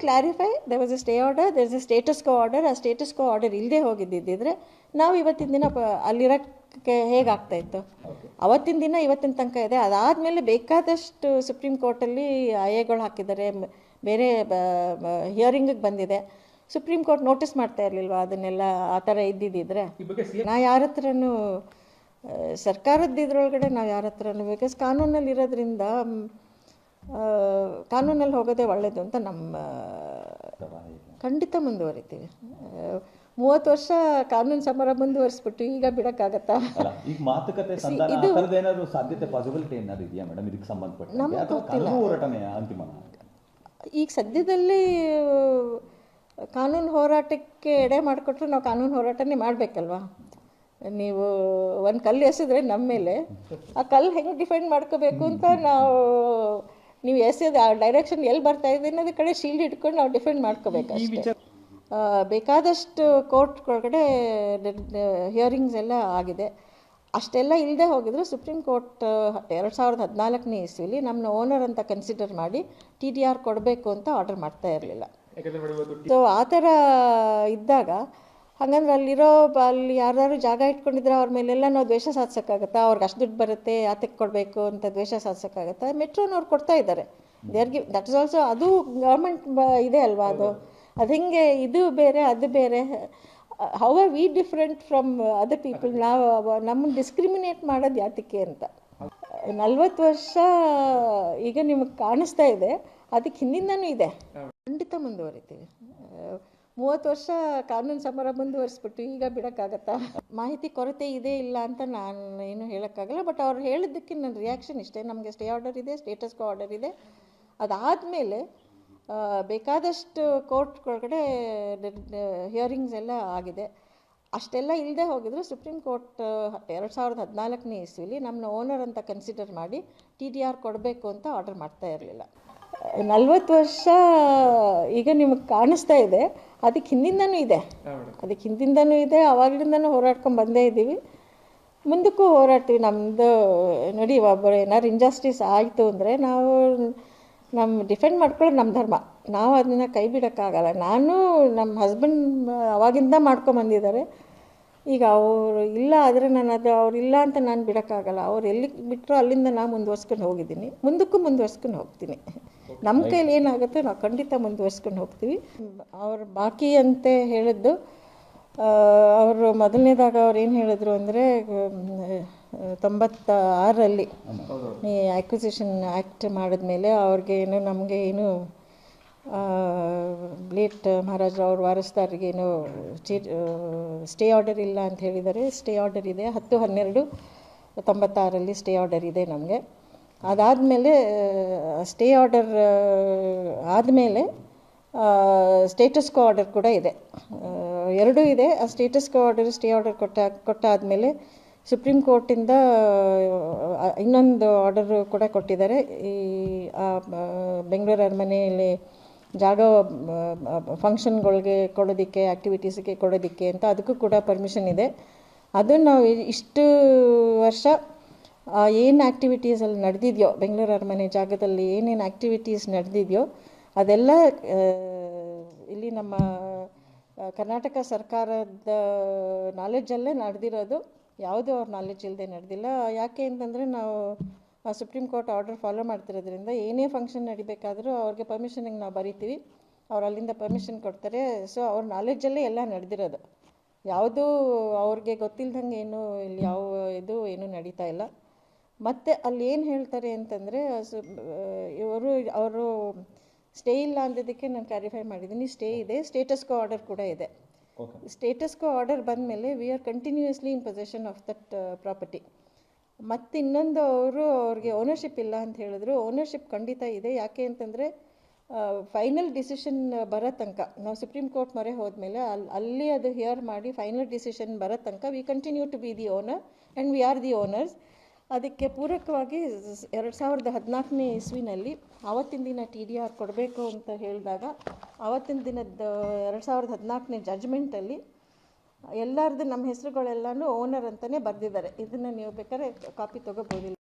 Clarify, there was a stay order, there is a status quo order. ಆ status quo order ಇಲ್ಲದೆ ಹೋಗಿದ್ದಿದ್ದರೆ ನಾವು ಇವತ್ತಿನ ದಿನ ಅಲ್ಲಿರೋಕ್ಕೆ ಹೇಗಾಗ್ತಾಯಿತ್ತು. ಅವತ್ತಿನ ದಿನ ಇವತ್ತಿನ ತನಕ ಇದೆ. ಅದಾದಮೇಲೆ ಬೇಕಾದಷ್ಟು ಸುಪ್ರೀಂ ಕೋರ್ಟಲ್ಲಿ ಐ.ಎಗಳು ಹಾಕಿದ್ದಾರೆ, ಬೇರೆ ಹಿಯರಿಂಗಿಗೆ ಬಂದಿದೆ. ಸುಪ್ರೀಂ ಕೋರ್ಟ್ ನೋಟಿಸ್ ಮಾಡ್ತಾ ಇರಲಿಲ್ವಾ ಅದನ್ನೆಲ್ಲ? ಆ ಥರ ಇದ್ದಿದ್ದಿದ್ರೆ ನಾ ಯಾರ ಹತ್ರನೂ ಸರ್ಕಾರದ ಇದ್ರೊಳಗಡೆ ನಾವು ಯಾರ ಹತ್ರನೂ, ಬಿಕಾಸ್ ಕಾನೂನಲ್ಲಿ ಇರೋದ್ರಿಂದ ಕಾನೂನಲ್ಲಿ ಹೋಗೋದೇ ಒಳ್ಳೆಯದು ಅಂತ ನಮ್ಮ ಖಂಡಿತ ಮುಂದುವರಿತೀವಿ. 30 ವರ್ಷ ಕಾನೂನು ಸಮರ ಮುಂದುವರಿಸ್ಬಿಟ್ಟು ಈಗ ಬಿಡೋಕ್ಕಾಗತ್ತಾ? ಈಗ ಮಾತುಕತೆ ಏನಾದರೂ ಸಾಧ್ಯತೆ ಪಾಸಿಬಿಲಿಟಿ ಏನಾದ್ರು ಇದೆಯಾ ಮೇಡಮ್ ಇದಕ್ಕೆ ಸಂಬಂಧಪಟ್ಟ? ನಮಗೆ ಗೊತ್ತಿಲ್ಲ. ಹೋರಾಟನೇ ಅಂತಿಮ ಈಗ ಸದ್ಯದಲ್ಲಿ ಕಾನೂನು ಹೋರಾಟಕ್ಕೆ ಎಡೆ ಮಾಡಿಕೊಟ್ರೆ ನಾವು ಕಾನೂನು ಹೋರಾಟನೇ ಮಾಡಬೇಕಲ್ವಾ? ನೀವು ಒಂದು ಕಲ್ಲು ಎಸೆದ್ರೆ ನಮ್ಮ ಮೇಲೆ ಆ ಕಲ್ಲು ಹೆಂಗೆ ಡಿಫೆಂಡ್ ಮಾಡ್ಕೋಬೇಕು ಅಂತ ನಾವು, ನೀವು ಎಸೆದು ಆ ಡೈರೆಕ್ಷನ್ ಎಲ್ಲಿ ಬರ್ತಾ ಇದೆ ಅನ್ನೋದ್ರ ಕಡೆ ಶೀಲ್ಡ್ ಇಟ್ಕೊಂಡು ನಾವು ಡಿಫೆಂಡ್ ಮಾಡ್ಕೋಬೇಕು ಅಷ್ಟೇ. ಬೇಕಾದಷ್ಟು ಕೋರ್ಟ್ಗಳೊಳಗಡೆ ಹಿಯರಿಂಗ್ಸ್ ಎಲ್ಲ ಆಗಿದೆ. ಅಷ್ಟೆಲ್ಲ ಇಲ್ಲದೆ ಹೋಗಿದ್ರು ಸುಪ್ರೀಂ ಕೋರ್ಟ್ 2014ನೇ ಇಸ್ವಿಲಿ ನಮ್ಮನ್ನ ಓನರ್ ಅಂತ ಕನ್ಸಿಡರ್ ಮಾಡಿ TDR ಕೊಡಬೇಕು ಅಂತ ಆರ್ಡರ್ ಮಾಡ್ತಾ ಇರಲಿಲ್ಲ. ಸೊ ಆ ಥರ ಇದ್ದಾಗ ಹಾಗಂದ್ರೆ ಅಲ್ಲಿ ಯಾರು ಜಾಗ ಇಟ್ಕೊಂಡಿದ್ರೆ ಅವ್ರ ಮೇಲೆಲ್ಲ ನಾವು ದ್ವೇಷ ಸಾಧಿಸೋಕ್ಕಾಗತ್ತಾ? ಅವ್ರಿಗೆ ಅಷ್ಟು ದುಡ್ಡು ಬರುತ್ತೆ ಯಾತಕ್ಕೆ ಕೊಡಬೇಕು ಅಂತ ದ್ವೇಷ ಸಾಧಿಸೋಕ್ಕಾಗತ್ತಾ? ಮೆಟ್ರೋನವ್ರು ಕೊಡ್ತಾ ಇದ್ದಾರೆ, ದಟ್ ಇಸ್ ಆಲ್ಸೋ, ಅದು ಗೌರ್ಮೆಂಟ್ ಇದೆ ಅಲ್ವಾ? ಅದು ಹಿಂಗೆ ಇದು ಬೇರೆ ಅದು ಬೇರೆ. How are we different from other people? ನಾವು ನಮ್ಮನ್ನು ಡಿಸ್ಕ್ರಿಮಿನೇಟ್ ಮಾಡೋದು ಯಾತಕ್ಕೆ ಅಂತ. 40 ವರ್ಷ ಈಗ ನಿಮಗೆ ಕಾಣಿಸ್ತಾ ಇದೆ, ಅದಕ್ಕೆ ಹಿಂದಿಂದನೂ ಇದೆ. ಖಂಡಿತ ಮುಂದುವರಿತೀವಿ. 30 ವರ್ಷ ಕಾನೂನು ಸಮರ ಮುಂದುವರಿಸ್ಬಿಟ್ಟು ಈಗ ಬಿಡೋಕ್ಕಾಗತ್ತಾ? ಮಾಹಿತಿ ಕೊರತೆ ಇದೆ ಇಲ್ಲ ಅಂತ ನಾನು ಏನು ಹೇಳೋಕ್ಕಾಗಲ್ಲ. ಬಟ್ ಅವ್ರು ಹೇಳಿದ್ದಕ್ಕೆ ನನ್ನ ರಿಯಾಕ್ಷನ್ ಇಷ್ಟೇ, ನಮಗೆ ಸ್ಟೇ ಆರ್ಡರ್ ಇದೆ, ಸ್ಟೇಟಸ್ ಕೋ ಆರ್ಡರ್ ಇದೆ. ಅದಾದಮೇಲೆ ಬೇಕಾದಷ್ಟು ಕೋರ್ಟ್ಗಳೊಳಗಡೆ ಹಿಯರಿಂಗ್ಸ್ ಎಲ್ಲ ಆಗಿದೆ. ಅಷ್ಟೆಲ್ಲ ಇಲ್ಲದೆ ಹೋಗಿದ್ರು ಸುಪ್ರೀಂ ಕೋರ್ಟ್ 2014ನೇ ಇಸ್ವಿಲಿ ನಮ್ಮನ್ನ ಓನರ್ ಅಂತ ಕನ್ಸಿಡರ್ ಮಾಡಿ TDR ಕೊಡಬೇಕು ಅಂತ ಆರ್ಡರ್ ಮಾಡ್ತಾ ಇರಲಿಲ್ಲ. 40 ವರ್ಷ ಈಗ ನಿಮಗೆ ಕಾಣಿಸ್ತಾ ಇದೆ, ಅದಕ್ಕೆ ಹಿಂದಿಂದನೂ ಇದೆ. ಆವಾಗಲಿಂದನೂ ಹೋರಾಡ್ಕೊಂಡು ಬಂದೇ ಇದ್ದೀವಿ, ಮುಂದಕ್ಕೂ ಹೋರಾಡ್ತೀವಿ. ನಮ್ಮದು ನೋಡಿ, ಒಬ್ಬರು ಏನಾದ್ರು ಇಂಜಸ್ಟಿಸ್ ಆಯಿತು ಅಂದರೆ ನಾವು ಡಿಫೆಂಡ್ ಮಾಡ್ಕೊಳ್ಳೋದು ನಮ್ಮ ಧರ್ಮ, ನಾವು ಅದನ್ನು ಕೈ ಬಿಡೋಕ್ಕಾಗಲ್ಲ. ನಾನು ನಮ್ಮ ಹಸ್ಬೆಂಡ್ ಅವಾಗಿಂದ ಮಾಡ್ಕೊಂಬಂದಿದ್ದಾರೆ. ಈಗ ಅವರು ಇಲ್ಲ ಆದರೆ ಅವ್ರು ಇಲ್ಲ ಅಂತ ನಾನು ಬಿಡೋಕ್ಕಾಗಲ್ಲ. ಅವ್ರು ಎಲ್ಲಿಗೆ ಬಿಟ್ಟರು ಅಲ್ಲಿಂದ ನಾನು ಮುಂದುವರ್ಸ್ಕೊಂಡು ಹೋಗಿದ್ದೀನಿ, ಮುಂದಕ್ಕೂ ಮುಂದುವರ್ಸ್ಕೊಂಡು ಹೋಗ್ತೀನಿ. ನಮ್ಮ ಕೈಲಿ ಏನಾಗುತ್ತೆ ನಾವು ಖಂಡಿತ ಮುಂದುವರ್ಸ್ಕೊಂಡು ಹೋಗ್ತೀವಿ. ಅವ್ರು ಬಾಕಿ ಅಂತ ಹೇಳಿದ್ದು, ಅವರು ಮೊದಲನೇದಾಗ ಅವ್ರು ಏನು ಹೇಳಿದ್ರು ಅಂದರೆ 96ರಲ್ಲಿ ಈ ಆಕ್ವಿಸಿಷನ್ ಆ್ಯಕ್ಟ್ ಮಾಡಿದ್ಮೇಲೆ ಅವ್ರಿಗೇನು ನಮಗೆ ಏನು ಲೇಟ್ ಮಹಾರಾಜ್ ಅವ್ರ ವಾರಸ್ದಾರಿಗೇನು ಸ್ಟೇ ಆರ್ಡರ್ ಇಲ್ಲ ಅಂತ ಹೇಳಿದ್ದಾರೆ. ಸ್ಟೇ ಆರ್ಡರ್ ಇದೆ, 10/12/96ರಲ್ಲಿ ಸ್ಟೇ ಆರ್ಡರ್ ಇದೆ ನಮಗೆ. ಅದಾದಮೇಲೆ ಸ್ಟೇ ಆರ್ಡರ್ ಆದಮೇಲೆ ಸ್ಟೇಟಸ್ ಕೋ ಆರ್ಡರ್ ಕೂಡ ಇದೆ, ಎರಡೂ ಇದೆ. ಆ status quo order stay order ಕೊಟ್ಟಾದಮೇಲೆ supreme ಕೋರ್ಟಿಂದ ಇನ್ನೊಂದು ಆರ್ಡರ್ ಕೂಡ ಕೊಟ್ಟಿದ್ದಾರೆ. ಈ ಬೆಂಗಳೂರು ಅರಮನೆಯಲ್ಲಿ ಜಾಗ ಫಂಕ್ಷನ್ಗಳಿಗೆ ಕೊಡೋದಕ್ಕೆ, ಆ್ಯಕ್ಟಿವಿಟೀಸ್ಗೆ ಕೊಡೋದಕ್ಕೆ ಅಂತ, ಅದಕ್ಕೂ ಕೂಡ ಪರ್ಮಿಷನ್ ಇದೆ. ಅದು ನಾವು ಇಷ್ಟು ವರ್ಷ ಏನು ಆ್ಯಕ್ಟಿವಿಟೀಸಲ್ಲಿ ನಡೆದಿದೆಯೋ, ಬೆಂಗಳೂರು ಅರಮನೆ ಜಾಗದಲ್ಲಿ ಏನೇನು ಆ್ಯಕ್ಟಿವಿಟೀಸ್ ನಡೆದಿದೆಯೋ ಅದೆಲ್ಲ ಇಲ್ಲಿ ನಮ್ಮ ಕರ್ನಾಟಕ ಸರ್ಕಾರದ ನಾಲೆಡ್ಜಲ್ಲೇ ನಡೆದಿರೋದು, ಯಾವುದೂ ಅವ್ರ ನಾಲೆಡ್ಜ್ ಇಲ್ಲದೆ ನಡೆದಿಲ್ಲ. ಯಾಕೆ ಅಂತಂದರೆ ನಾವು ಸುಪ್ರೀಂ ಕೋರ್ಟ್ ಆರ್ಡರ್ ಫಾಲೋ ಮಾಡ್ತಿರೋದ್ರಿಂದ ಏನೇ ಫಂಕ್ಷನ್ ನಡಿಬೇಕಾದರೂ ಅವ್ರಿಗೆ ಪರ್ಮಿಷನಿಗೆ ನಾವು ಬರಿತೀವಿ, ಅವ್ರು ಅಲ್ಲಿಂದ ಪರ್ಮಿಷನ್ ಕೊಡ್ತಾರೆ. ಸೊ ಅವ್ರ ನಾಲೆಡ್ಜಲ್ಲೇ ಎಲ್ಲ ನಡೆದಿರೋದು, ಯಾವುದೂ ಅವ್ರಿಗೆ ಗೊತ್ತಿಲ್ದಂಗೆ ಏನು ಇಲ್ಲಿ ಏನೂ ನಡೀತಾ ಇಲ್ಲ. ಮತ್ತು ಅಲ್ಲಿ ಏನು ಹೇಳ್ತಾರೆ ಅಂತಂದರೆ, ಅವರು ಸ್ಟೇ ಇಲ್ಲ ಅಂದಿದ್ದಕ್ಕೆ ನಾನು ಕ್ಲಾರಿಫೈ ಮಾಡಿದ್ದೀನಿ. ಸ್ಟೇ ಇದೆ, ಸ್ಟೇಟಸ್ ಕೋ ಆರ್ಡರ್ ಕೂಡ ಇದೆ. ಸ್ಟೇಟಸ್ ಕೋ ಆರ್ಡರ್ ಬಂದಮೇಲೆ we are continuously in possession of that property. ಮತ್ತು ಇನ್ನೊಂದು ಅವ್ರಿಗೆ ಓನರ್ಶಿಪ್ ಇಲ್ಲ ಅಂತ ಹೇಳಿದ್ರು, ಓನರ್ಶಿಪ್ ಖಂಡಿತ ಇದೆ. ಯಾಕೆ ಅಂತಂದರೆ ಫೈನಲ್ ಡಿಸಿಷನ್ ಬರೋ ತನಕ, ನಾವು ಸುಪ್ರೀಂ ಕೋರ್ಟ್ ಮೊರೆ ಹೋದ್ಮೇಲೆ ಅಲ್ಲಿ ಅದು ಹಿಯರ್ ಮಾಡಿ ಫೈನಲ್ ಡಿಸಿಷನ್ ಬರೋ ತನಕ we continue to be the owner and we are the owners. ಅದಕ್ಕೆ ಪೂರಕವಾಗಿ 2014ನೇ ಇಸ್ವಿನಲ್ಲಿ ಆವತ್ತಿನ ದಿನ TDR ಕೊಡಬೇಕು ಅಂತ ಹೇಳಿದಾಗ, ಆವತ್ತಿನ ದಿನದ 2014ನೇ ಜಡ್ಜ್ಮೆಂಟಲ್ಲಿ ಎಲ್ಲರದ್ದು ನಮ್ಮ ಹೆಸರುಗಳೆಲ್ಲನೂ ಓನರ್ ಅಂತಲೇ ಬರೆದಿದ್ದಾರೆ. ಇದನ್ನು ನೀವು ಬೇಕಾದ್ರೆ ಕಾಪಿ ತೊಗೋಬೋದಿಲ್ಲ.